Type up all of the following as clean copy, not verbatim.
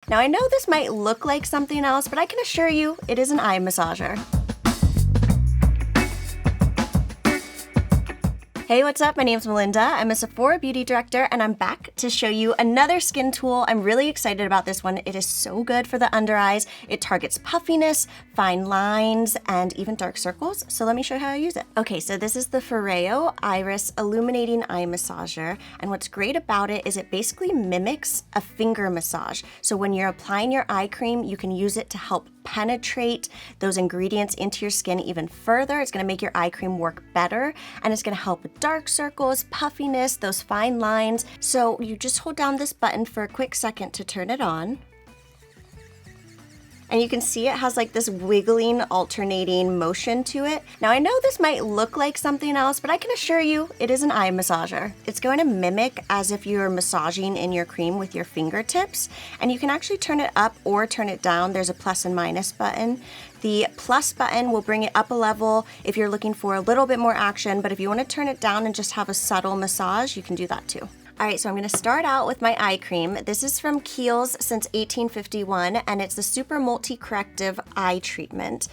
Now I know this might look like something else, but I can assure you it is an eye massager. Hey, what's up? My name's Melinda. I'm a Sephora beauty director, and I'm back to show you another skin tool. I'm really excited about this one. It is so good for the under eyes. It targets puffiness, fine lines, and even dark circles. So let me show you how I use it. Okay, so this is the Foreo Iris Illuminating Eye Massager, and what's great about it is it basically mimics a finger massage. So when you're applying your eye cream, you can use it to help penetrate those ingredients into your skin even further. It's going to make your eye cream work better, and it's going to help with dark circles, puffiness, those fine lines. So you just hold down this button for a quick second to turn it on. And you can see it has like this wiggling, alternating motion to it. Now I know this might look like something else, but I can assure you it is an eye massager. It's going to mimic as if you're massaging in your cream with your fingertips. And you can actually turn it up or turn it down. There's a plus and minus button. The plus button will bring it up a level if you're looking for a little bit more action, but if you want to turn it down and just have a subtle massage, you can do that too. All right, so I'm gonna start out with my eye cream. This is from Kiehl's since 1851, and it's the Super Multi-Corrective Eye Treatment.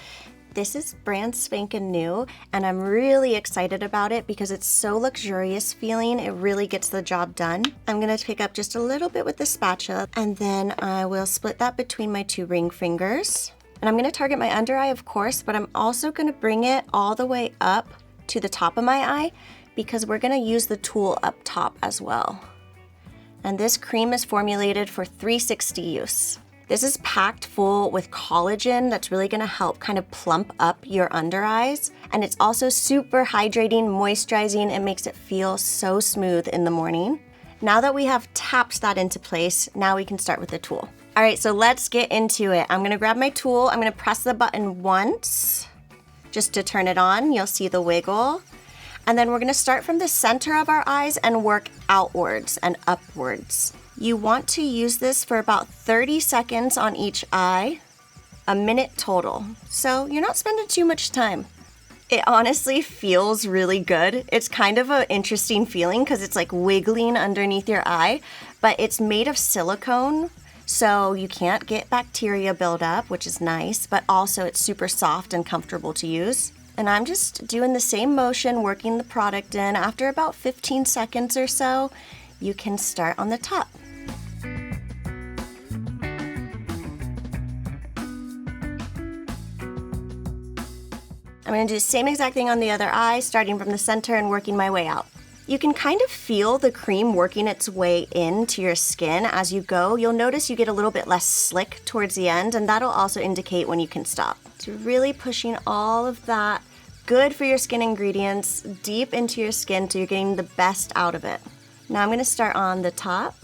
This is brand spanking new, and I'm really excited about it because it's so luxurious feeling. It really gets the job done. I'm gonna pick up just a little bit with the spatula, and then I will split that between my two ring fingers. And I'm gonna target my under eye, of course, but I'm also gonna bring it all the way up to the top of my eye, because we're gonna use the tool up top as well. And this cream is formulated for 360 use. This is packed full with collagen that's really gonna help kind of plump up your under eyes. And it's also super hydrating, moisturizing. It makes it feel so smooth in the morning. Now that we have tapped that into place, now we can start with the tool. All right, so let's get into it. I'm gonna grab my tool. I'm gonna press the button once just to turn it on. You'll see the wiggle. And then we're gonna start from the center of our eyes and work outwards and upwards. You want to use this for about 30 seconds on each eye, a minute total. So you're not spending too much time. It honestly feels really good. It's kind of an interesting feeling because it's like wiggling underneath your eye, but it's made of silicone, so you can't get bacteria buildup, which is nice, but also it's super soft and comfortable to use. And I'm just doing the same motion, working the product in. After about 15 seconds or so, you can start on the top. I'm gonna do the same exact thing on the other eye, starting from the center and working my way out. You can kind of feel the cream working its way into your skin as you go. You'll notice you get a little bit less slick towards the end, and that'll also indicate when you can stop. It's really pushing all of that good for your skin ingredients deep into your skin so you're getting the best out of it. Now I'm gonna start on the top.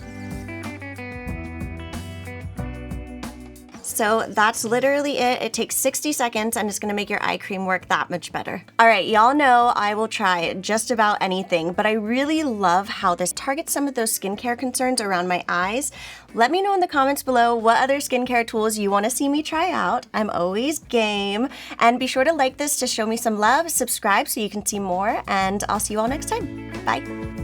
So that's literally it. It takes 60 seconds and it's gonna make your eye cream work that much better. All right, y'all know I will try just about anything, but I really love how this targets some of those skincare concerns around my eyes. Let me know in the comments below what other skincare tools you wanna see me try out. I'm always game. And be sure to like this to show me some love, subscribe so you can see more, and I'll see you all next time. Bye.